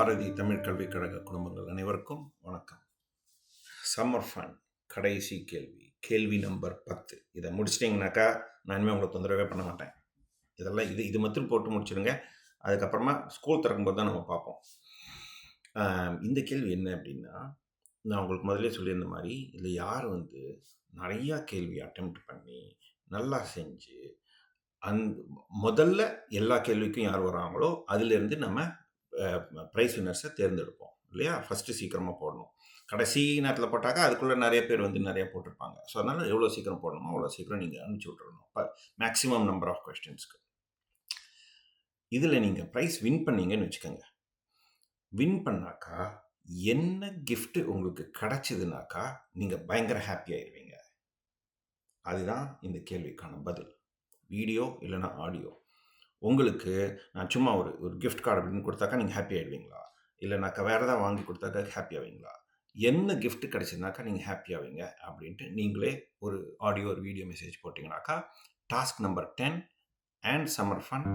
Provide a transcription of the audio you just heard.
பாரதி தமிழ் கல்விக் கழக குடும்பங்கள் அனைவருக்கும் வணக்கம். சம்மர் ஃபன் கடைசி கேள்வி நம்பர் 10. இதை முடிச்சிட்டிங்கனாக்கா நான் இனிமேல் உங்களை தொந்தரவே பண்ண மாட்டேன். இதெல்லாம் இது மட்டும் போட்டு முடிச்சிடுங்க. அதுக்கப்புறமா ஸ்கூல் திறக்கும்போது தான் நம்ம பார்ப்போம். இந்த கேள்வி என்ன அப்படின்னா, நான் உங்களுக்கு முதல்ல சொல்லியிருந்த மாதிரி இதில் யார் நிறையா கேள்வி அட்டெம்ப்ட் பண்ணி நல்லா செஞ்சு முதல்ல எல்லா கேள்விக்கும் யார் வராங்களோ அதிலிருந்து நம்ம ப்ரைஸ் வின்னர்ஸை தேர்ந்தெடுப்போம் இல்லையா? ஃபஸ்ட்டு சீக்கிரமாக போடணும். கடைசி நேரத்தில் போட்டாக்கா அதுக்குள்ளே நிறைய பேர் நிறையா போட்டிருப்பாங்க. ஸோ அதனால் எவ்வளோ சீக்கிரம் போடணுமோ அவ்வளோ சீக்கிரம் நீங்கள் அனுப்பிச்சி விட்றணும். இப்போ மேக்ஸிமம் நம்பர் ஆஃப் கொஸ்டின்ஸ்க்கு. இதில் நீங்கள் ப்ரைஸ் வின் பண்ணீங்கன்னு வச்சுக்கோங்க. வின் பண்ணாக்கா என்ன கிஃப்ட்டு உங்களுக்கு கிடச்சிதுனாக்கா நீங்கள் பயங்கர ஹாப்பி ஆயிடுவீங்க. அதுதான் இந்த கேள்விக்கான பதில். வீடியோ இல்லைனா ஆடியோ. உங்களுக்கு நான் சும்மா ஒரு கிஃப்ட் கார்டு அப்படின்னு கொடுத்தாக்கா நீங்கள் ஹாப்பி ஆகிடுவீங்களா? இல்லைனாக்கா வேறு ஏதாவது வாங்கி கொடுத்தாக்கா ஹாப்பி ஆவீங்களா? என்ன கிஃப்ட் கிடச்சிதுனாக்கா நீங்கள் ஹாப்பி ஆவீங்க அப்படின்ட்டு நீங்களே ஒரு ஆடியோ ஒரு வீடியோ மெசேஜ் போட்டிங்கனாக்கா task number 10 and summer fun